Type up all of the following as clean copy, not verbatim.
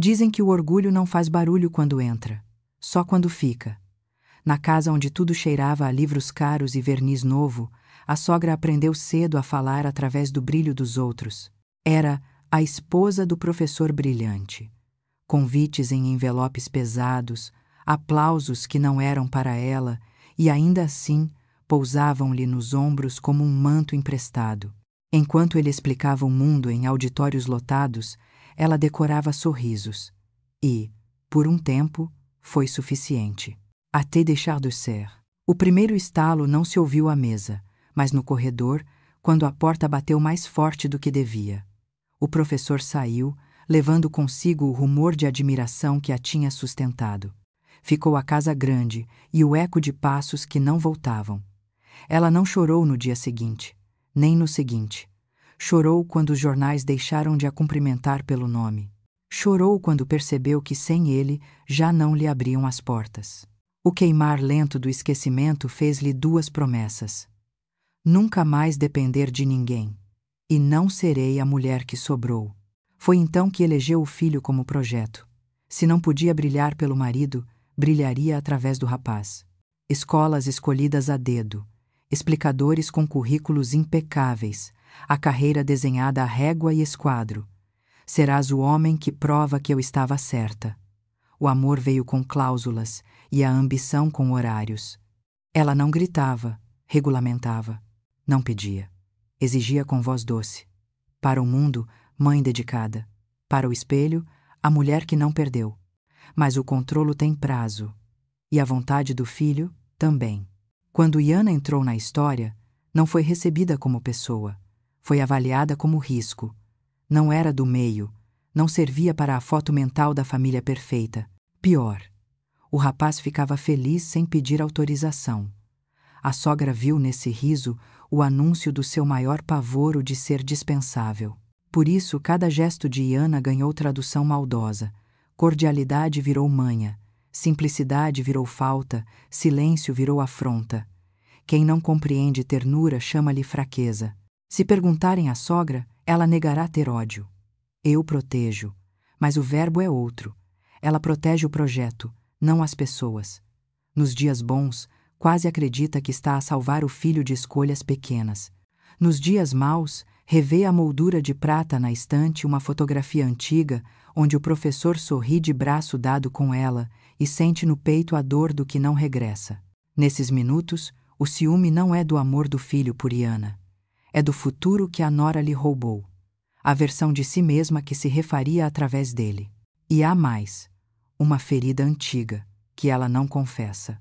Dizem que o orgulho não faz barulho quando entra, só quando fica. Na casa onde tudo cheirava a livros caros e verniz novo, a sogra aprendeu cedo a falar através do brilho dos outros. Era a esposa do professor brilhante. Convites em envelopes pesados, aplausos que não eram para ela e ainda assim pousavam-lhe nos ombros como um manto emprestado. Enquanto ele explicava o mundo em auditórios lotados, ela decorava sorrisos. E, por um tempo, foi suficiente. Até deixar de ser. O primeiro estalo não se ouviu à mesa, mas no corredor, quando a porta bateu mais forte do que devia. O professor saiu, levando consigo o rumor de admiração que a tinha sustentado. Ficou a casa grande e o eco de passos que não voltavam. Ela não chorou no dia seguinte, nem no seguinte. Chorou quando os jornais deixaram de a cumprimentar pelo nome. Chorou quando percebeu que sem ele já não lhe abriam as portas. O queimar lento do esquecimento fez-lhe duas promessas. Nunca mais depender de ninguém. E não serei a mulher que sobrou. Foi então que elegeu o filho como projeto. Se não podia brilhar pelo marido, brilharia através do rapaz. Escolas escolhidas a dedo, explicadores com currículos impecáveis, a carreira desenhada a régua e esquadro. Serás o homem que prova que eu estava certa. O amor veio com cláusulas e a ambição com horários. Ela não gritava, regulamentava, não pedia. Exigia com voz doce. Para o mundo, mãe dedicada. Para o espelho, a mulher que não perdeu. Mas o controlo tem prazo. E a vontade do filho também. Quando Iana entrou na história, não foi recebida como pessoa. Foi avaliada como risco. Não era do meio. Não servia para a foto mental da família perfeita. Pior. O rapaz ficava feliz sem pedir autorização. A sogra viu nesse riso o anúncio do seu maior pavor, o de ser dispensável. Por isso, cada gesto de Iana ganhou tradução maldosa. Cordialidade virou manha, simplicidade virou falta, silêncio virou afronta. Quem não compreende ternura chama-lhe fraqueza. Se perguntarem à sogra, ela negará ter ódio. Eu protejo, mas o verbo é outro. Ela protege o projeto, não as pessoas. Nos dias bons, quase acredita que está a salvar o filho de escolhas pequenas. Nos dias maus, revê a moldura de prata na estante uma fotografia antiga, onde o professor sorri de braço dado com ela e sente no peito a dor do que não regressa. Nesses minutos, o ciúme não é do amor do filho por Iana. É do futuro que a nora lhe roubou. A versão de si mesma que se refaria através dele. E há mais. Uma ferida antiga, que ela não confessa.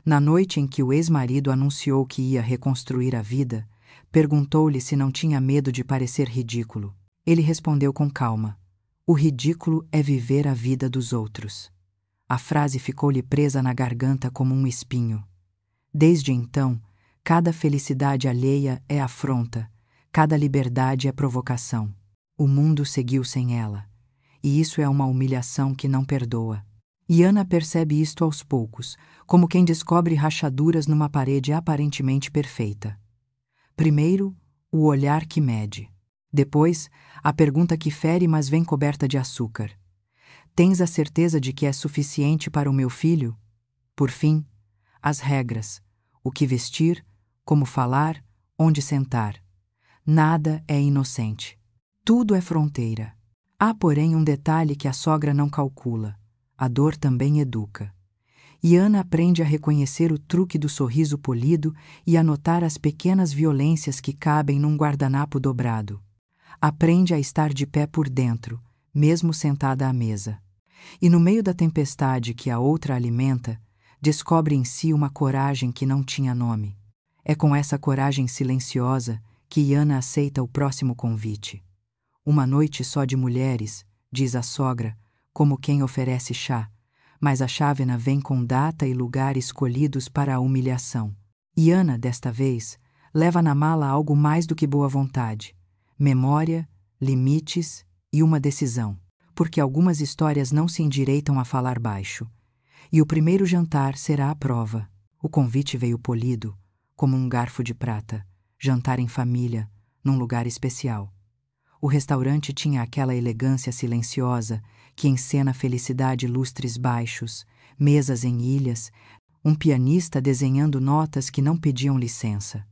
Na noite em que o ex-marido anunciou que ia reconstruir a vida, perguntou-lhe se não tinha medo de parecer ridículo. Ele respondeu com calma: o ridículo é viver a vida dos outros. A frase ficou-lhe presa na garganta como um espinho. Desde então, cada felicidade alheia é afronta, cada liberdade é provocação. O mundo seguiu sem ela. E isso é uma humilhação que não perdoa. Iana percebe isto aos poucos, como quem descobre rachaduras numa parede aparentemente perfeita. Primeiro, o olhar que mede. Depois, a pergunta que fere, mas vem coberta de açúcar. Tens a certeza de que é suficiente para o meu filho? Por fim, as regras. O que vestir, como falar, onde sentar. Nada é inocente. Tudo é fronteira. Há, porém, um detalhe que a sogra não calcula. A dor também educa. Iana aprende a reconhecer o truque do sorriso polido e a notar as pequenas violências que cabem num guardanapo dobrado. Aprende a estar de pé por dentro, mesmo sentada à mesa. E no meio da tempestade que a outra alimenta, descobre em si uma coragem que não tinha nome. É com essa coragem silenciosa que Iana aceita o próximo convite. Uma noite só de mulheres, diz a sogra, como quem oferece chá, mas a chávena vem com data e lugar escolhidos para a humilhação. Iana, desta vez, leva na mala algo mais do que boa vontade, memória, limites e uma decisão, porque algumas histórias não se endireitam a falar baixo. E o primeiro jantar será a prova. O convite veio polido, como um garfo de prata, jantar em família, num lugar especial. O restaurante tinha aquela elegância silenciosa que encena felicidade lustres baixos, mesas em ilhas, um pianista desenhando notas que não pediam licença.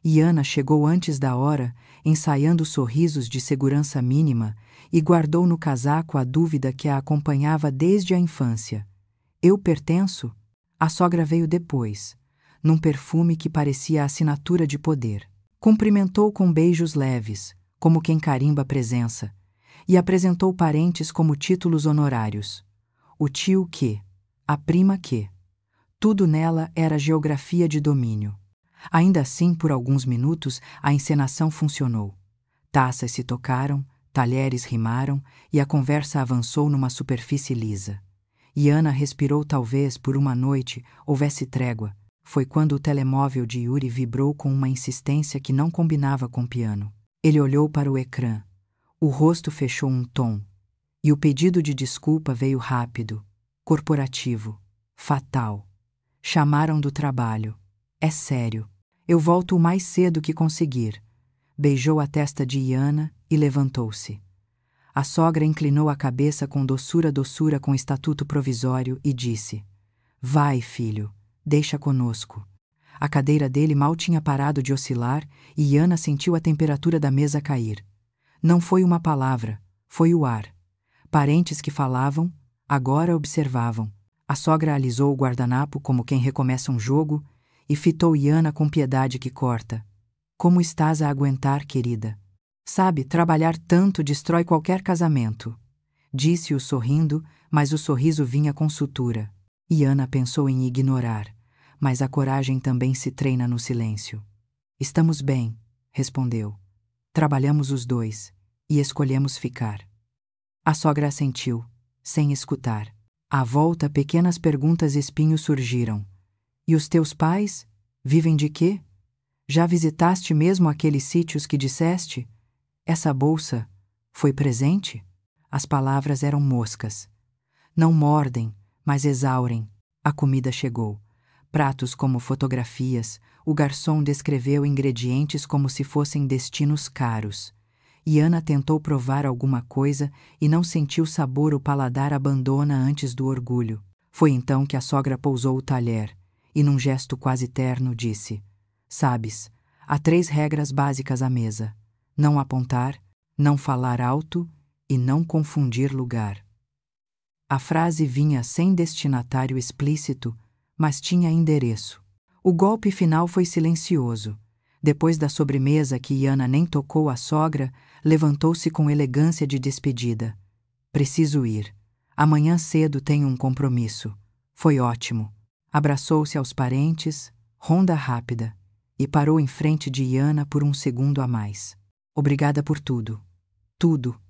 E Ana chegou antes da hora, ensaiando sorrisos de segurança mínima, e guardou no casaco a dúvida que a acompanhava desde a infância. Eu pertenço? A sogra veio depois, num perfume que parecia a assinatura de poder. Cumprimentou com beijos leves, como quem carimba a presença, e apresentou parentes como títulos honorários. O tio que, a prima que. Tudo nela era geografia de domínio. Ainda assim, por alguns minutos, a encenação funcionou. Taças se tocaram, talheres rimaram e a conversa avançou numa superfície lisa. E Ana respirou talvez por uma noite houvesse trégua. Foi quando o telemóvel de Yuri vibrou com uma insistência que não combinava com o piano. Ele olhou para o ecrã. O rosto fechou um tom. E o pedido de desculpa veio rápido, corporativo, fatal. Chamaram do trabalho. É sério. Eu volto o mais cedo que conseguir. Beijou a testa de Iana e levantou-se. A sogra inclinou a cabeça com doçura com estatuto provisório e disse: Vai, filho, deixa conosco. A cadeira dele mal tinha parado de oscilar e Iana sentiu a temperatura da mesa cair. Não foi uma palavra, foi o ar. Parentes que falavam, agora observavam. A sogra alisou o guardanapo como quem recomeça um jogo e fitou Iana com piedade que corta. Como estás a aguentar, querida? Sabe, trabalhar tanto destrói qualquer casamento. Disse-o sorrindo, mas o sorriso vinha com sutura. Iana pensou em ignorar, mas a coragem também se treina no silêncio. Estamos bem, respondeu. Trabalhamos os dois e escolhemos ficar. A sogra assentiu, sem escutar. À volta, pequenas perguntas espinhos surgiram. E os teus pais? Vivem de quê? Já visitaste mesmo aqueles sítios que disseste? Essa bolsa foi presente? As palavras eram moscas. Não mordem, mas exaurem. A comida chegou. Pratos como fotografias, o garçom descreveu ingredientes como se fossem destinos caros. Iana tentou provar alguma coisa e não sentiu sabor, o paladar abandona antes do orgulho. Foi então que a sogra pousou o talher e, num gesto quase terno, disse: Sabes, há 3 regras básicas à mesa: não apontar, não falar alto e não confundir lugar. A frase vinha sem destinatário explícito, mas tinha endereço. O golpe final foi silencioso. Depois da sobremesa que Iana nem tocou a sogra, levantou-se com elegância de despedida. Preciso ir. Amanhã cedo tenho um compromisso. Foi ótimo. Abraçou-se aos parentes, ronda rápida, e parou em frente de Iana por um segundo a mais. Obrigada por tudo. Tudo.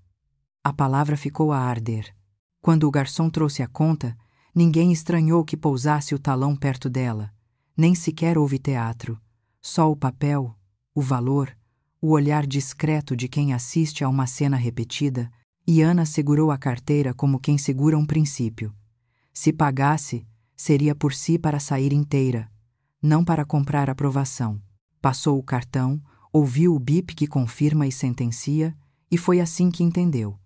A palavra ficou a arder. Quando o garçom trouxe a conta, ninguém estranhou que pousasse o talão perto dela. Nem sequer houve teatro. Só o papel, o valor, o olhar discreto de quem assiste a uma cena repetida, e Ana segurou a carteira como quem segura um princípio. Se pagasse, seria por si para sair inteira, não para comprar aprovação. Passou o cartão, ouviu o bip que confirma e sentencia, e foi assim que entendeu.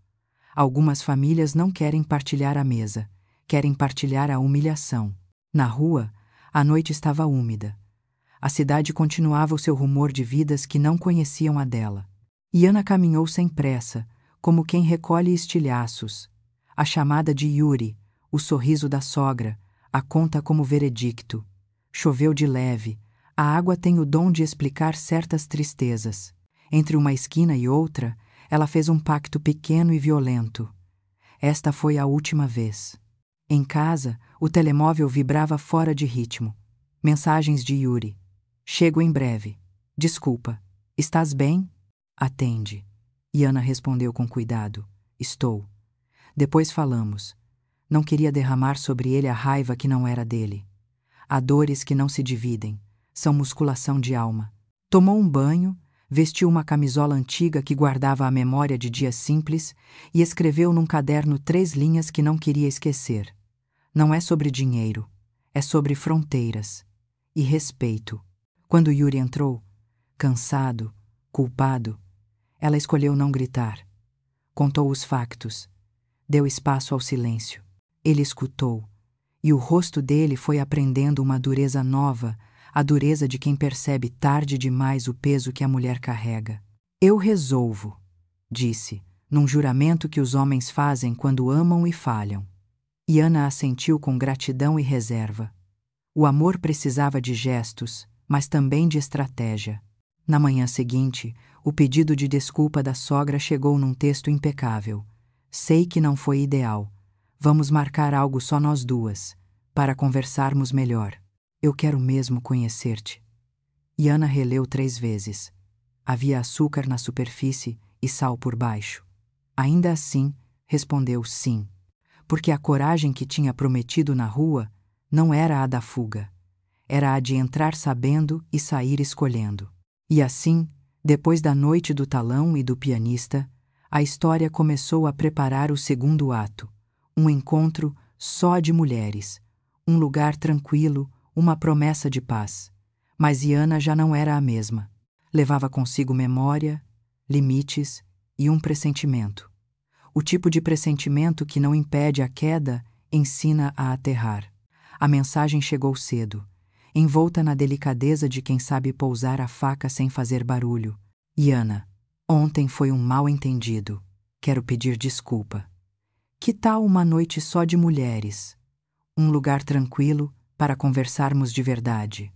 Algumas famílias não querem partilhar a mesa, querem partilhar a humilhação. Na rua, a noite estava úmida. A cidade continuava o seu rumor de vidas que não conheciam a dela. Iana caminhou sem pressa, como quem recolhe estilhaços. A chamada de Yuri, o sorriso da sogra, a conta como veredicto. Choveu de leve. A água tem o dom de explicar certas tristezas. Entre uma esquina e outra, ela fez um pacto pequeno e violento. Esta foi a última vez. Em casa, o telemóvel vibrava fora de ritmo. Mensagens de Yuri. Chego em breve. Desculpa. Estás bem? Atende. Iana respondeu com cuidado. Estou. Depois falamos. Não queria derramar sobre ele a raiva que não era dele. Há dores que não se dividem. São musculação de alma. Tomou um banho, vestiu uma camisola antiga que guardava a memória de dias simples e escreveu num caderno 3 linhas que não queria esquecer. Não é sobre dinheiro. É sobre fronteiras. E respeito. Quando Yuri entrou, cansado, culpado, ela escolheu não gritar. Contou os factos. Deu espaço ao silêncio. Ele escutou, e o rosto dele foi aprendendo uma dureza nova, a dureza de quem percebe tarde demais o peso que a mulher carrega. Eu resolvo, disse, num juramento que os homens fazem quando amam e falham. E Ana assentiu com gratidão e reserva. O amor precisava de gestos, mas também de estratégia. Na manhã seguinte, o pedido de desculpa da sogra chegou num texto impecável. Sei que não foi ideal. Vamos marcar algo só nós duas, para conversarmos melhor. Eu quero mesmo conhecer-te. E Ana releu 3 vezes. Havia açúcar na superfície e sal por baixo. Ainda assim, respondeu sim, porque a coragem que tinha prometido na rua não era a da fuga. Era a de entrar sabendo e sair escolhendo. E assim, depois da noite do talão e do pianista, a história começou a preparar o segundo ato. Um encontro só de mulheres. Um lugar tranquilo, uma promessa de paz. Mas Iana já não era a mesma. Levava consigo memória, limites e um pressentimento. O tipo de pressentimento que não impede a queda, ensina a aterrar. A mensagem chegou cedo, envolta na delicadeza de quem sabe pousar a faca sem fazer barulho. Iana, ontem foi um mal-entendido. Quero pedir desculpa. Que tal uma noite só de mulheres? Um lugar tranquilo para conversarmos de verdade.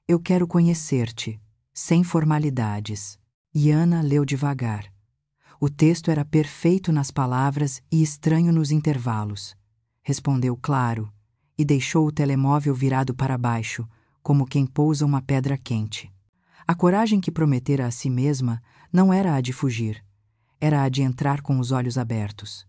Eu quero conhecer-te, sem formalidades. Iana leu devagar. O texto era perfeito nas palavras e estranho nos intervalos. Respondeu claro e deixou o telemóvel virado para baixo, como quem pousa uma pedra quente. A coragem que prometera a si mesma não era a de fugir, era a de entrar com os olhos abertos.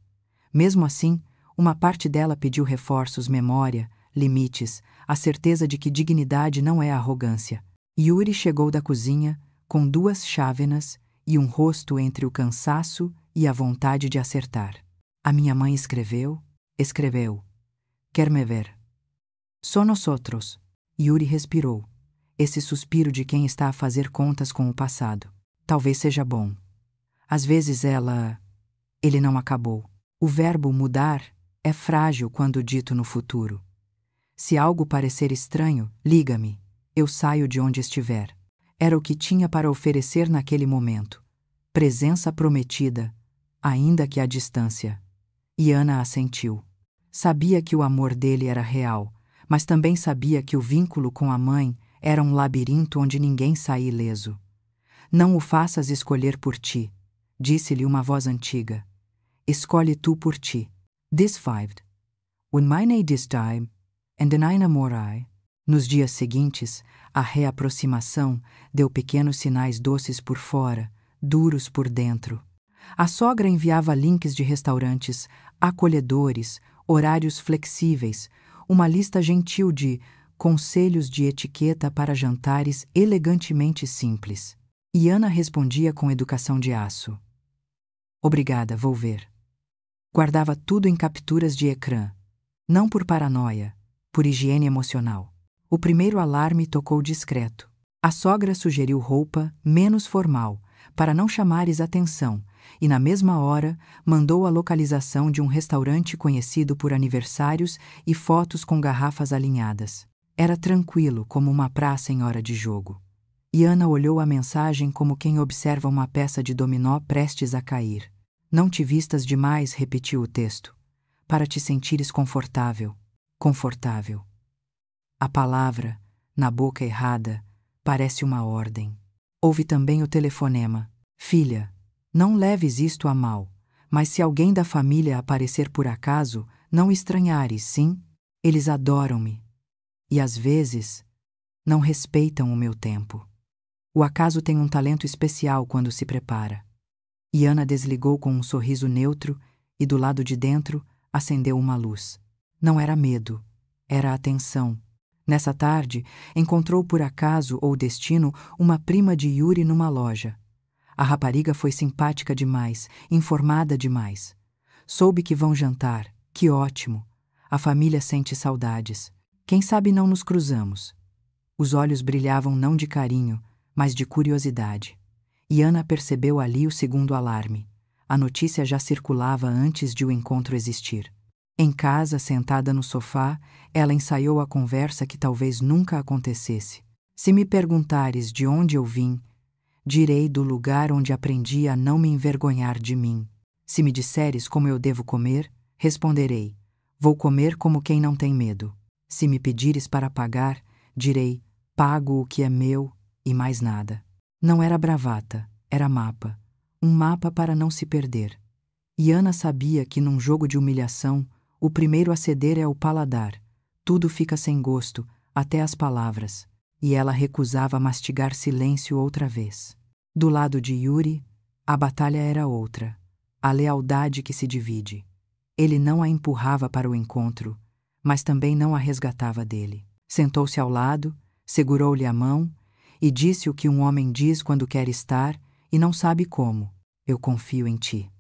Mesmo assim, uma parte dela pediu reforços, memória, limites, a certeza de que dignidade não é arrogância. Yuri chegou da cozinha com 2 chávenas e um rosto entre o cansaço e a vontade de acertar. A minha mãe escreveu. Quer me ver? Só nosotros. Yuri respirou. Esse suspiro de quem está a fazer contas com o passado. Talvez seja bom. Às vezes Ele não acabou. O verbo mudar é frágil quando dito no futuro. Se algo parecer estranho, liga-me. Eu saio de onde estiver. Era o que tinha para oferecer naquele momento. Presença prometida, ainda que à distância. E Ana assentiu. Sabia que o amor dele era real, mas também sabia que o vínculo com a mãe era um labirinto onde ninguém sai ileso. Não o faças escolher por ti, disse-lhe uma voz antiga. Escolhe tu por ti. Desvived. When mine this time, and then I namorai. Nos dias seguintes, a reaproximação deu pequenos sinais doces por fora, duros por dentro. A sogra enviava links de restaurantes acolhedores, horários flexíveis, uma lista gentil de conselhos de etiqueta para jantares elegantemente simples. E Ana respondia com educação de aço. Obrigada, vou ver. Guardava tudo em capturas de ecrã. Não por paranoia, por higiene emocional. O primeiro alarme tocou discreto. A sogra sugeriu roupa menos formal, para não chamares atenção, e na mesma hora mandou a localização de um restaurante conhecido por aniversários e fotos com garrafas alinhadas. Era tranquilo como uma praça em hora de jogo. E Ana olhou a mensagem como quem observa uma peça de dominó prestes a cair. Não te vistas demais, repetiu o texto, para te sentires confortável. Confortável. A palavra, na boca errada, parece uma ordem. Houve também o telefonema. Filha, não leves isto a mal, mas se alguém da família aparecer por acaso, não estranhares, sim? Eles adoram-me. E às vezes, não respeitam o meu tempo. O acaso tem um talento especial quando se prepara. E Ana desligou com um sorriso neutro e do lado de dentro acendeu uma luz. Não era medo, era atenção. Nessa tarde, encontrou por acaso ou destino uma prima de Yuri numa loja. A rapariga foi simpática demais, informada demais. Soube que vão jantar, que ótimo. A família sente saudades. Quem sabe não nos cruzamos. Os olhos brilhavam não de carinho, mas de curiosidade. E Ana percebeu ali o segundo alarme. A notícia já circulava antes de o encontro existir. Em casa, sentada no sofá, ela ensaiou a conversa que talvez nunca acontecesse. Se me perguntares de onde eu vim, direi do lugar onde aprendi a não me envergonhar de mim. Se me disseres como eu devo comer, responderei: vou comer como quem não tem medo. Se me pedires para pagar, direi: pago o que é meu e mais nada. Não era bravata, era mapa. Um mapa para não se perder. Iana sabia que num jogo de humilhação, o primeiro a ceder é o paladar. Tudo fica sem gosto, até as palavras. E ela recusava mastigar silêncio outra vez. Do lado de Yuri, a batalha era outra. A lealdade que se divide. Ele não a empurrava para o encontro, mas também não a resgatava dele. Sentou-se ao lado, segurou-lhe a mão e disse o que um homem diz quando quer estar e não sabe como: eu confio em ti.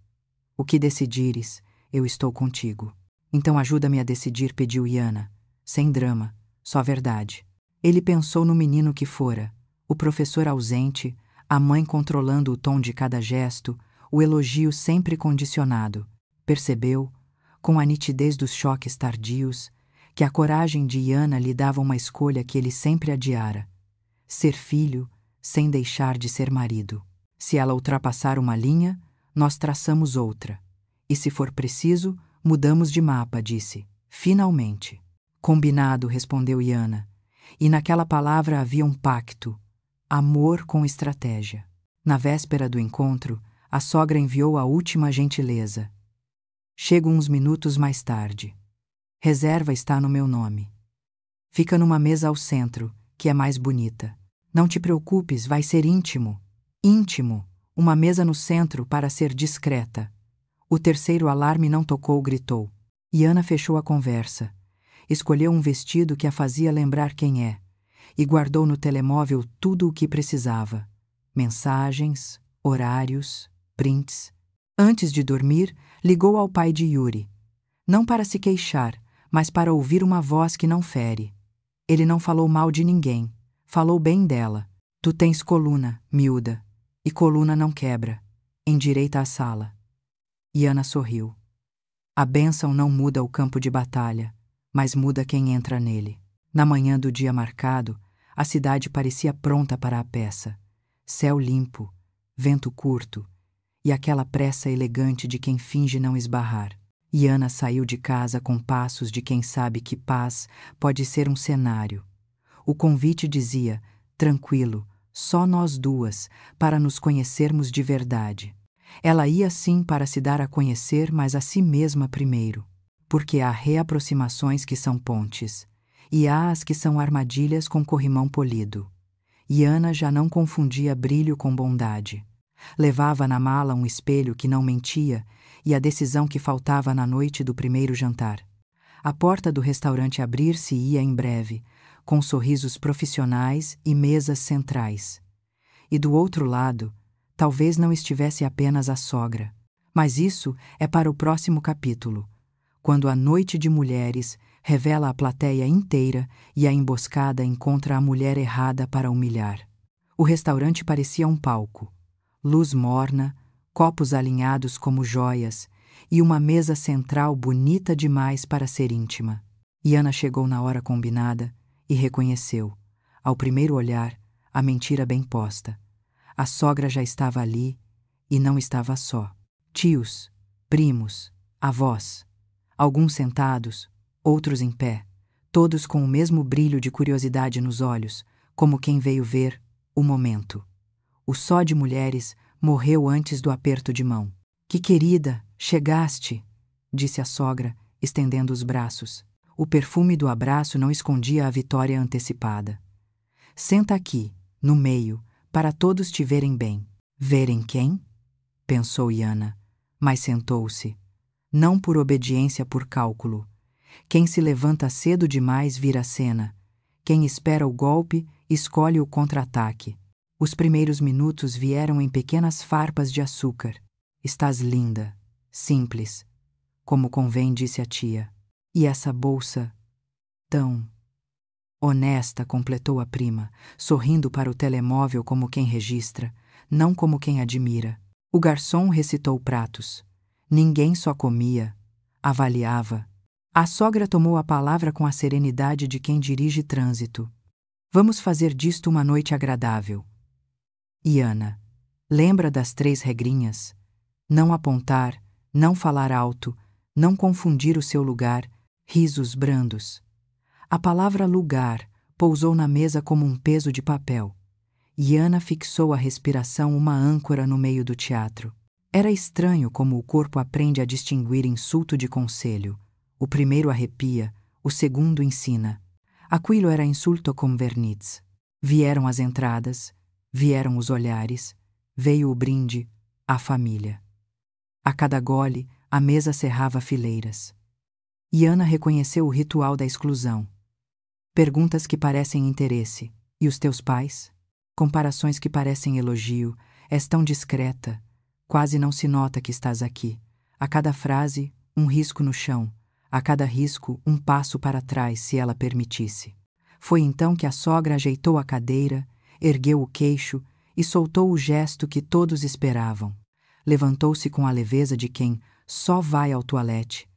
O que decidires, eu estou contigo. Então ajuda-me a decidir, pediu Iana. Sem drama, só verdade. Ele pensou no menino que fora, o professor ausente, a mãe controlando o tom de cada gesto, o elogio sempre condicionado. Percebeu, com a nitidez dos choques tardios, que a coragem de Iana lhe dava uma escolha que ele sempre adiara: ser filho sem deixar de ser marido. Se ela ultrapassar uma linha, nós traçamos outra. E se for preciso, mudamos de mapa, disse. Finalmente. Combinado, respondeu Iana. E naquela palavra havia um pacto. Amor com estratégia. Na véspera do encontro, a sogra enviou a última gentileza. Chego uns minutos mais tarde. Reserva está no meu nome. Fica numa mesa ao centro, que é mais bonita. Não te preocupes, vai ser íntimo. Íntimo. Uma mesa no centro para ser discreta. O terceiro alarme não tocou, gritou. Iana fechou a conversa. Escolheu um vestido que a fazia lembrar quem é e guardou no telemóvel tudo o que precisava. Mensagens, horários, prints. Antes de dormir, ligou ao pai de Yuri. Não para se queixar, mas para ouvir uma voz que não fere. Ele não falou mal de ninguém. Falou bem dela. Tu tens coluna, miúda. E coluna não quebra. Endireita a sala. Iana sorriu. A bênção não muda o campo de batalha, mas muda quem entra nele. Na manhã do dia marcado, a cidade parecia pronta para a peça. Céu limpo, vento curto e aquela pressa elegante de quem finge não esbarrar. Iana saiu de casa com passos de quem sabe que paz pode ser um cenário. O convite dizia: tranquilo, só nós duas, para nos conhecermos de verdade. Ela ia sim para se dar a conhecer, mas a si mesma primeiro. Porque há reaproximações que são pontes, e há as que são armadilhas com corrimão polido. Iana já não confundia brilho com bondade. Levava na mala um espelho que não mentia e a decisão que faltava na noite do primeiro jantar. A porta do restaurante abrir-se ia em breve, com sorrisos profissionais e mesas centrais. E do outro lado, talvez não estivesse apenas a sogra. Mas isso é para o próximo capítulo, quando a noite de mulheres revela a plateia inteira e a emboscada encontra a mulher errada para humilhar. O restaurante parecia um palco. Luz morna, copos alinhados como joias e uma mesa central bonita demais para ser íntima. Iana chegou na hora combinada e reconheceu, ao primeiro olhar, a mentira bem posta. A sogra já estava ali e não estava só. Tios, primos, avós, alguns sentados, outros em pé, todos com o mesmo brilho de curiosidade nos olhos, como quem veio ver o momento. O só de mulheres morreu antes do aperto de mão. Que querida, chegaste, disse a sogra, estendendo os braços. O perfume do abraço não escondia a vitória antecipada. Senta aqui, no meio, para todos te verem bem. Verem quem? Pensou Iana, mas sentou-se. Não por obediência, por cálculo. Quem se levanta cedo demais vira a cena. Quem espera o golpe, escolhe o contra-ataque. Os primeiros minutos vieram em pequenas farpas de açúcar. Estás linda, simples, como convém, disse a tia. E essa bolsa, tão honesta, completou a prima, sorrindo para o telemóvel como quem registra, não como quem admira. O garçom recitou pratos. Ninguém só comia, avaliava. A sogra tomou a palavra com a serenidade de quem dirige trânsito. Vamos fazer disto uma noite agradável. Iana, lembra das 3 regrinhas? Não apontar, não falar alto, não confundir o seu lugar, risos brandos. A palavra lugar pousou na mesa como um peso de papel. Iana fixou a respiração, uma âncora no meio do teatro. Era estranho como o corpo aprende a distinguir insulto de conselho. O primeiro arrepia, o segundo ensina. Aquilo era insulto com verniz. Vieram as entradas, vieram os olhares, veio o brinde, a família. A cada gole, a mesa cerrava fileiras. Iana reconheceu o ritual da exclusão. Perguntas que parecem interesse. E os teus pais? Comparações que parecem elogio. És tão discreta. Quase não se nota que estás aqui. A cada frase, um risco no chão. A cada risco, um passo para trás, se ela permitisse. Foi então que a sogra ajeitou a cadeira, ergueu o queixo e soltou o gesto que todos esperavam. Levantou-se com a leveza de quem só vai ao toalete,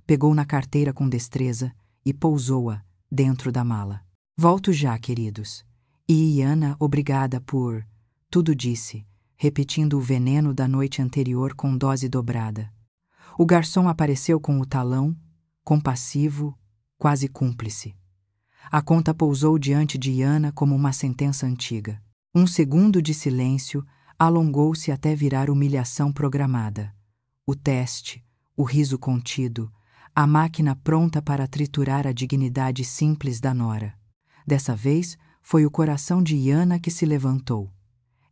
pegou na carteira com destreza e pousou-a dentro da mala. Volto já, queridos. E Iana, obrigada por... Tudo disse, repetindo o veneno da noite anterior com dose dobrada. O garçom apareceu com o talão, compassivo, quase cúmplice. A conta pousou diante de Iana como uma sentença antiga. Um segundo de silêncio alongou-se até virar humilhação programada. O teste, o riso contido, a máquina pronta para triturar a dignidade simples da nora. Dessa vez, foi o coração de Iana que se levantou.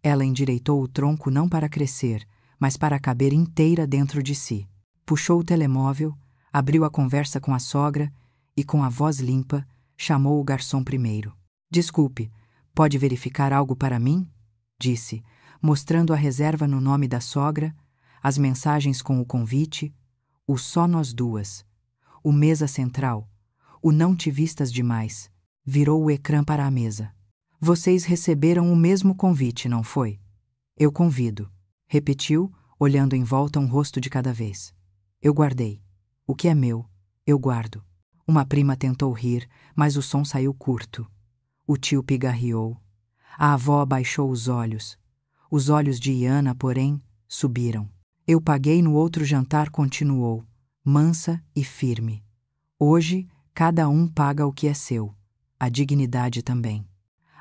Ela endireitou o tronco não para crescer, mas para caber inteira dentro de si. Puxou o telemóvel, abriu a conversa com a sogra e, com a voz limpa, chamou o garçom primeiro. Desculpe, pode verificar algo para mim? Disse, mostrando a reserva no nome da sogra, as mensagens com o convite, o só nós duas, o mesa central, o não te vistas demais, virou o ecrã para a mesa. Vocês receberam o mesmo convite, não foi? Eu convido, repetiu, olhando em volta um rosto de cada vez. Eu guardei. O que é meu, eu guardo. Uma prima tentou rir, mas o som saiu curto. O tio pigarreou. A avó abaixou os olhos. Os olhos de Iana, porém, subiram. Eu paguei no outro jantar, continuou, mansa e firme. Hoje, cada um paga o que é seu. A dignidade também.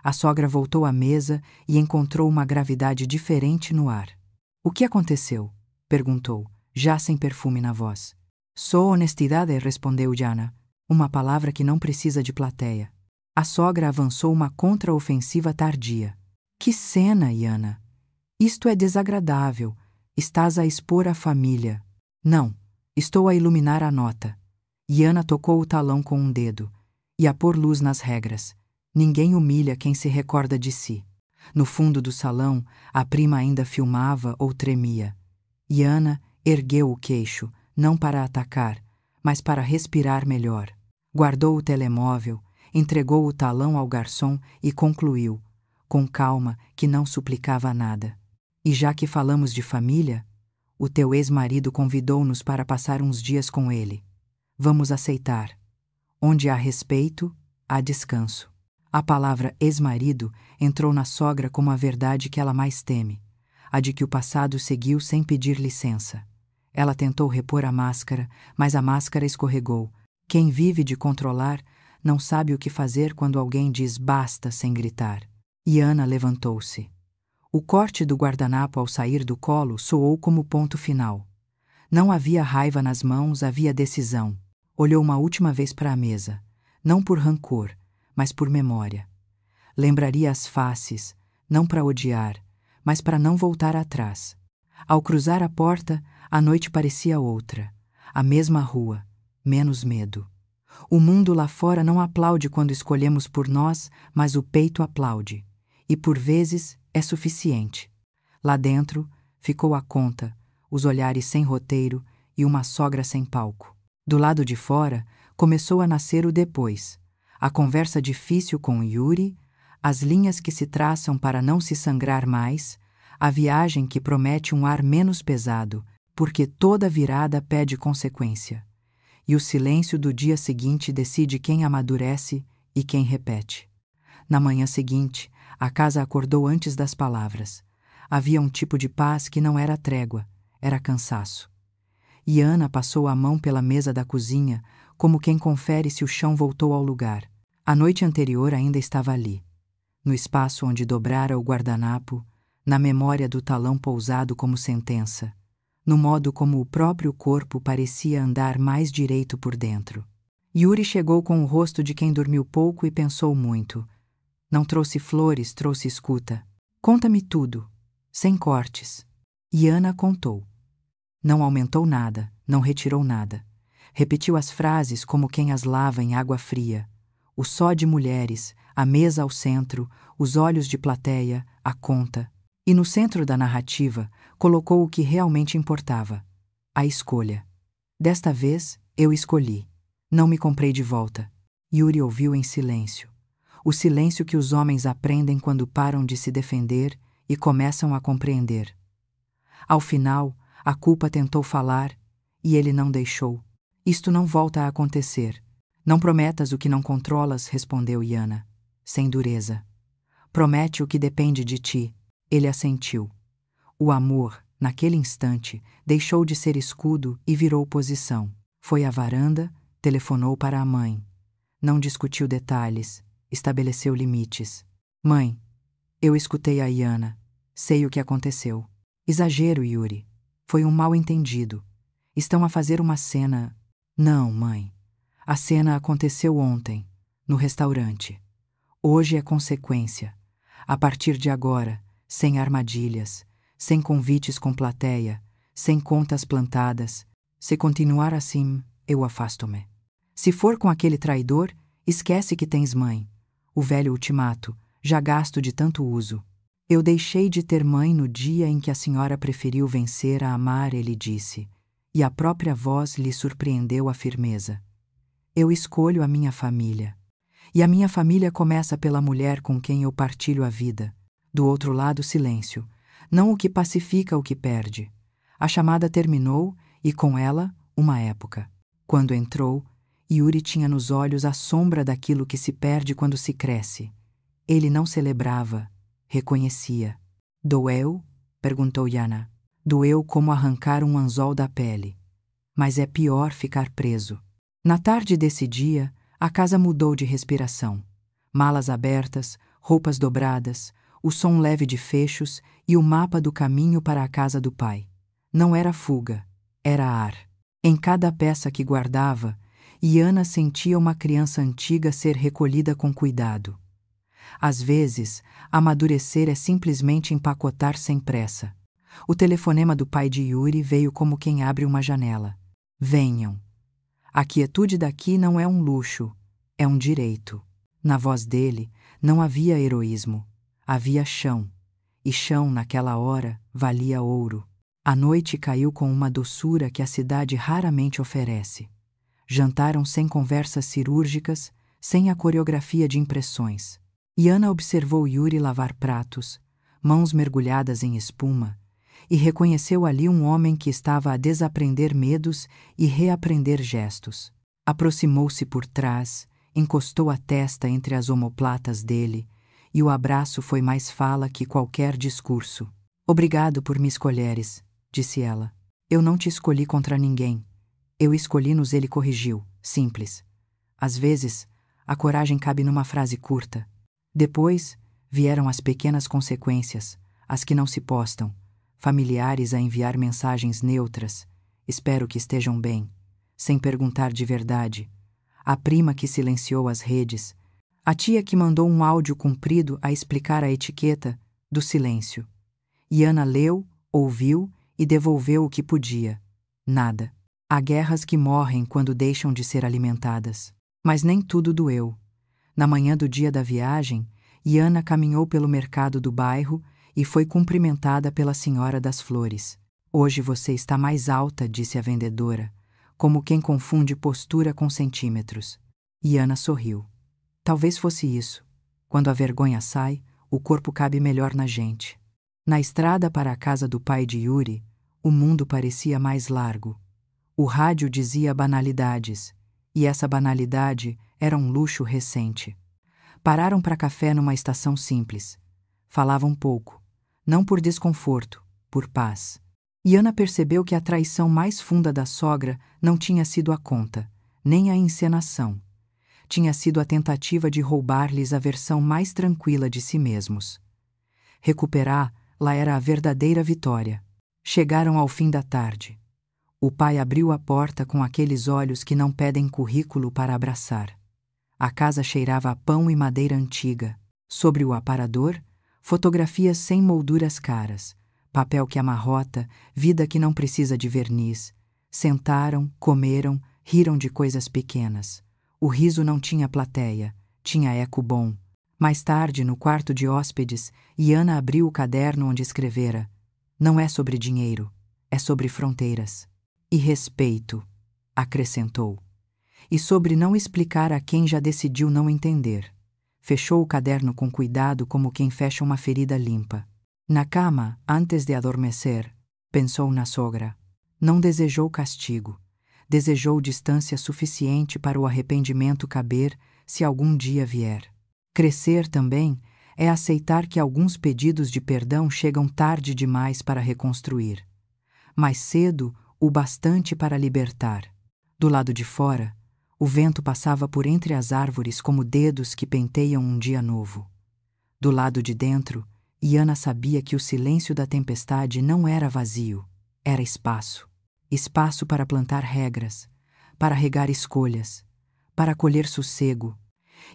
A sogra voltou à mesa e encontrou uma gravidade diferente no ar. O que aconteceu? Perguntou, já sem perfume na voz. Só honestidade, respondeu Iana, uma palavra que não precisa de plateia. A sogra avançou uma contraofensiva tardia. Que cena, Iana! Isto é desagradável. Estás a expor a família. Não, estou a iluminar a nota. Iana tocou o talão com um dedo. E a pôr luz nas regras. Ninguém humilha quem se recorda de si. No fundo do salão, a prima ainda filmava ou tremia. Iana ergueu o queixo, não para atacar, mas para respirar melhor. Guardou o telemóvel, entregou o talão ao garçom e concluiu, com calma, que não suplicava nada. E já que falamos de família, o teu ex-marido convidou-nos para passar uns dias com ele. Vamos aceitar. Onde há respeito, há descanso. A palavra ex-marido entrou na sogra como a verdade que ela mais teme, a de que o passado seguiu sem pedir licença. Ela tentou repor a máscara, mas a máscara escorregou. Quem vive de controlar não sabe o que fazer quando alguém diz basta sem gritar. Iana levantou-se. O corte do guardanapo ao sair do colo soou como ponto final. Não havia raiva nas mãos, havia decisão. Olhou uma última vez para a mesa, não por rancor, mas por memória. Lembraria as faces, não para odiar, mas para não voltar atrás. Ao cruzar a porta, a noite parecia outra. A mesma rua, menos medo. O mundo lá fora não aplaude quando escolhemos por nós, mas o peito aplaude. E por vezes é suficiente. Lá dentro ficou a conta, os olhares sem roteiro e uma sogra sem palco. Do lado de fora começou a nascer o depois. A conversa difícil com Yuri, as linhas que se traçam para não se sangrar mais, A viagem que promete um ar menos pesado, porque toda virada pede consequência. E o silêncio do dia seguinte decide quem amadurece e quem repete. Na manhã seguinte, a casa acordou antes das palavras. Havia um tipo de paz que não era trégua, era cansaço. E Ana passou a mão pela mesa da cozinha, como quem confere se o chão voltou ao lugar. A noite anterior ainda estava ali, no espaço onde dobrara o guardanapo, na memória do talão pousado como sentença, no modo como o próprio corpo parecia andar mais direito por dentro. Yuri chegou com o rosto de quem dormiu pouco e pensou muito. Não trouxe flores, trouxe escuta. Conta-me tudo, sem cortes. E Ana contou. Não aumentou nada, não retirou nada. Repetiu as frases como quem as lava em água fria. O só de mulheres, a mesa ao centro, os olhos de plateia, a conta. E no centro da narrativa, colocou o que realmente importava: a escolha. Desta vez, eu escolhi. Não me comprei de volta. Yuri ouviu em silêncio. O silêncio que os homens aprendem quando param de se defender e começam a compreender. Ao final, a culpa tentou falar, e ele não deixou. Isto não volta a acontecer. Não prometas o que não controlas, respondeu Yana, sem dureza. Promete o que depende de ti. Ele assentiu. O amor, naquele instante, deixou de ser escudo e virou posição. Foi à varanda, telefonou para a mãe. Não discutiu detalhes, estabeleceu limites. Mãe, eu escutei a Yana. Sei o que aconteceu. Exagero, Yuri. Foi um mal-entendido. Estão a fazer uma cena. Não, mãe. A cena aconteceu ontem, no restaurante. Hoje é consequência. A partir de agora, sem armadilhas, sem convites com plateia, sem contas plantadas. Se continuar assim, eu afasto-me. Se for com aquele traidor, esquece que tens mãe. O velho ultimato, já gasto de tanto uso. Eu deixei de ter mãe no dia em que a senhora preferiu vencer a amar, ele disse, e a própria voz lhe surpreendeu a firmeza. Eu escolho a minha família. E a minha família começa pela mulher com quem eu partilho a vida. Do outro lado, silêncio. Não o que pacifica o que perde. A chamada terminou e, com ela, uma época. Quando entrou, Yuri tinha nos olhos a sombra daquilo que se perde quando se cresce. Ele não celebrava, reconhecia. Doeu? Perguntou Yana. Doeu como arrancar um anzol da pele. Mas é pior ficar preso. Na tarde desse dia, a casa mudou de respiração. Malas abertas, roupas dobradas, o som leve de fechos e o mapa do caminho para a casa do pai. Não era fuga, era ar. Em cada peça que guardava, Yana sentia uma criança antiga ser recolhida com cuidado. Às vezes, amadurecer é simplesmente empacotar sem pressa. O telefonema do pai de Yuri veio como quem abre uma janela. Venham. A quietude daqui não é um luxo, é um direito. Na voz dele, não havia heroísmo, havia chão. E chão, naquela hora, valia ouro. A noite caiu com uma doçura que a cidade raramente oferece. Jantaram sem conversas cirúrgicas, sem a coreografia de impressões. Yana observou Yuri lavar pratos, mãos mergulhadas em espuma, e reconheceu ali um homem que estava a desaprender medos e reaprender gestos. Aproximou-se por trás, encostou a testa entre as omoplatas dele, e o abraço foi mais fala que qualquer discurso. Obrigado por me escolheres, disse ela. Eu não te escolhi contra ninguém. Eu escolhi-nos, ele corrigiu, simples. Às vezes, a coragem cabe numa frase curta. Depois, vieram as pequenas consequências, as que não se postam, familiares a enviar mensagens neutras, espero que estejam bem, sem perguntar de verdade, a prima que silenciou as redes, a tia que mandou um áudio comprido a explicar a etiqueta do silêncio. Yana leu, ouviu e devolveu o que podia. Nada. Há guerras que morrem quando deixam de ser alimentadas. Mas nem tudo doeu. Na manhã do dia da viagem, Yana caminhou pelo mercado do bairro e foi cumprimentada pela senhora das flores. Hoje você está mais alta, disse a vendedora, como quem confunde postura com centímetros. Yana sorriu. Talvez fosse isso. Quando a vergonha sai, o corpo cabe melhor na gente. Na estrada para a casa do pai de Yuri, o mundo parecia mais largo. O rádio dizia banalidades, e essa banalidade era um luxo recente. Pararam para café numa estação simples. Falavam pouco, não por desconforto, por paz. E Ana percebeu que a traição mais funda da sogra não tinha sido a conta, nem a encenação. Tinha sido a tentativa de roubar-lhes a versão mais tranquila de si mesmos. Recuperá-la era a verdadeira vitória. Chegaram ao fim da tarde. O pai abriu a porta com aqueles olhos que não pedem currículo para abraçar. A casa cheirava a pão e madeira antiga. Sobre o aparador, fotografias sem molduras caras, papel que amarrota, vida que não precisa de verniz. Sentaram, comeram, riram de coisas pequenas. O riso não tinha plateia, tinha eco bom. Mais tarde, no quarto de hóspedes, Ana abriu o caderno onde escrevera: "Não é sobre dinheiro, é sobre fronteiras. E respeito", acrescentou. E sobre não explicar a quem já decidiu não entender. Fechou o caderno com cuidado como quem fecha uma ferida limpa. Na cama, antes de adormecer, pensou na sogra. Não desejou castigo. Desejou distância suficiente para o arrependimento caber se algum dia vier. Crescer também é aceitar que alguns pedidos de perdão chegam tarde demais para reconstruir, mas cedo o bastante para libertar. Do lado de fora, o vento passava por entre as árvores como dedos que penteiam um dia novo. Do lado de dentro, Ana sabia que o silêncio da tempestade não era vazio, era espaço. Espaço para plantar regras, para regar escolhas, para colher sossego.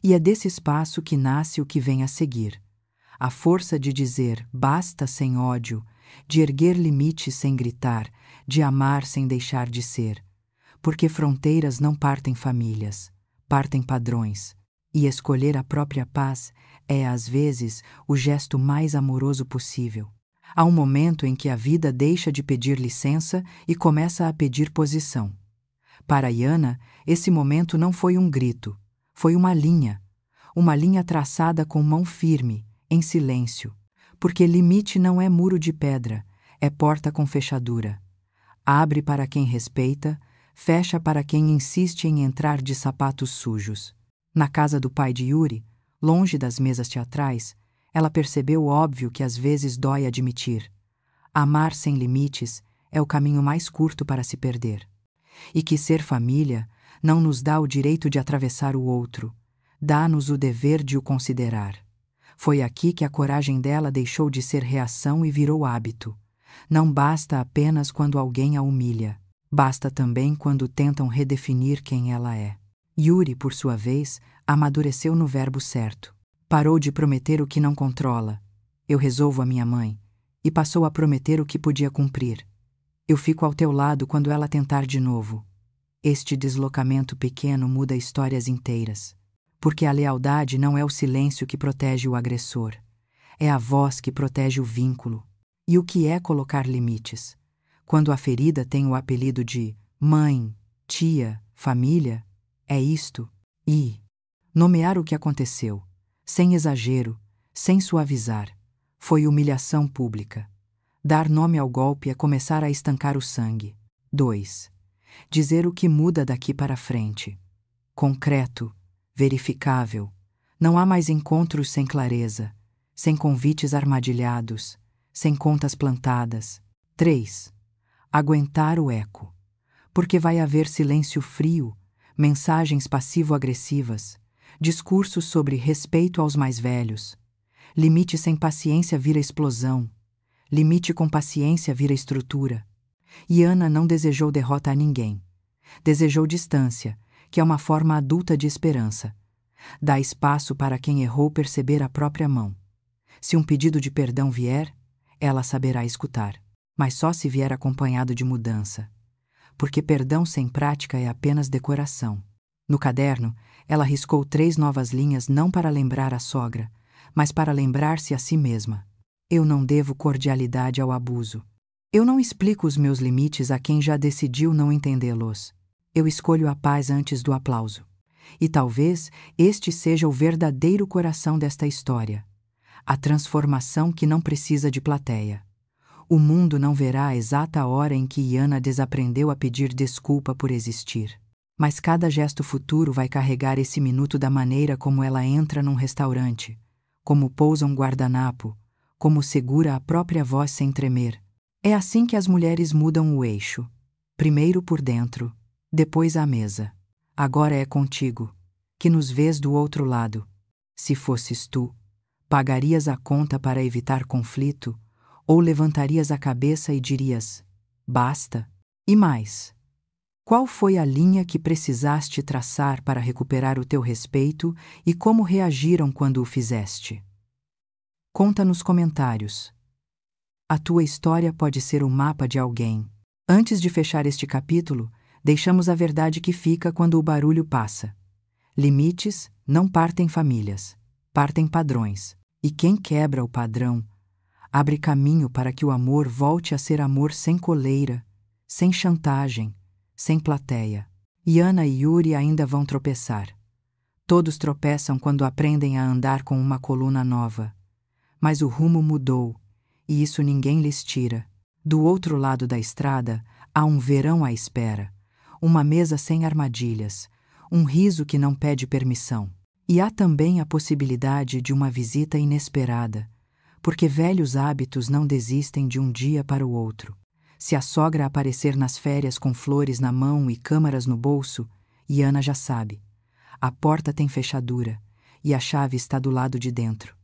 E é desse espaço que nasce o que vem a seguir. A força de dizer basta sem ódio, de erguer limites sem gritar, de amar sem deixar de ser. Porque fronteiras não partem famílias, partem padrões. E escolher a própria paz é, às vezes, o gesto mais amoroso possível. Há um momento em que a vida deixa de pedir licença e começa a pedir posição. Para Ana, esse momento não foi um grito, foi uma linha traçada com mão firme, em silêncio, porque limite não é muro de pedra, é porta com fechadura. Abre para quem respeita, fecha para quem insiste em entrar de sapatos sujos. Na casa do pai de Yuri, longe das mesas teatrais, ela percebeu o óbvio que às vezes dói admitir. Amar sem limites é o caminho mais curto para se perder. E que ser família não nos dá o direito de atravessar o outro, dá-nos o dever de o considerar. Foi aqui que a coragem dela deixou de ser reação e virou hábito. Não basta apenas quando alguém a humilha, basta também quando tentam redefinir quem ela é. Yuri, por sua vez, amadureceu no verbo certo. Parou de prometer o que não controla. Eu resolvo a minha mãe. E passou a prometer o que podia cumprir. Eu fico ao teu lado quando ela tentar de novo. Este deslocamento pequeno muda histórias inteiras. Porque a lealdade não é o silêncio que protege o agressor. É a voz que protege o vínculo. E o que é colocar limites? Quando a ferida tem o apelido de mãe, tia, família, é isto. E nomear o que aconteceu, sem exagero, sem suavizar, foi humilhação pública. Dar nome ao golpe é começar a estancar o sangue. 2. Dizer o que muda daqui para frente. Concreto, verificável. Não há mais encontros sem clareza, sem convites armadilhados, sem contas plantadas. 3. Aguentar o eco. Porque vai haver silêncio frio, mensagens passivo-agressivas, discursos sobre respeito aos mais velhos. Limite sem paciência vira explosão. Limite com paciência vira estrutura. E Ana não desejou derrota a ninguém. Desejou distância, que é uma forma adulta de esperança. Dá espaço para quem errou perceber a própria mão. Se um pedido de perdão vier, ela saberá escutar. Mas só se vier acompanhado de mudança. Porque perdão sem prática é apenas decoração. No caderno, ela riscou 3 novas linhas não para lembrar a sogra, mas para lembrar-se a si mesma. Eu não devo cordialidade ao abuso. Eu não explico os meus limites a quem já decidiu não entendê-los. Eu escolho a paz antes do aplauso. E talvez este seja o verdadeiro coração desta história. a transformação que não precisa de plateia. O mundo não verá a exata hora em que Iana desaprendeu a pedir desculpa por existir. Mas cada gesto futuro vai carregar esse minuto da maneira como ela entra num restaurante, como pousa um guardanapo, como segura a própria voz sem tremer. É assim que as mulheres mudam o eixo. Primeiro por dentro, depois à mesa. Agora é contigo, que nos vês do outro lado. Se fosses tu, pagarias a conta para evitar conflito, ou levantarias a cabeça e dirias: basta? E mais? Qual foi a linha que precisaste traçar para recuperar o teu respeito e como reagiram quando o fizeste? Conta nos comentários. A tua história pode ser o mapa de alguém. Antes de fechar este capítulo, deixamos a verdade que fica quando o barulho passa. Limites não partem famílias, partem padrões. E quem quebra o padrão, abre caminho para que o amor volte a ser amor sem coleira, sem chantagem, sem plateia. Iana e Yuri ainda vão tropeçar. Todos tropeçam quando aprendem a andar com uma coluna nova. Mas o rumo mudou, e isso ninguém lhes tira. Do outro lado da estrada, há um verão à espera, uma mesa sem armadilhas, um riso que não pede permissão. E há também a possibilidade de uma visita inesperada, porque velhos hábitos não desistem de um dia para o outro. Se a sogra aparecer nas férias com flores na mão e câmaras no bolso, Iana já sabe. A porta tem fechadura, e a chave está do lado de dentro.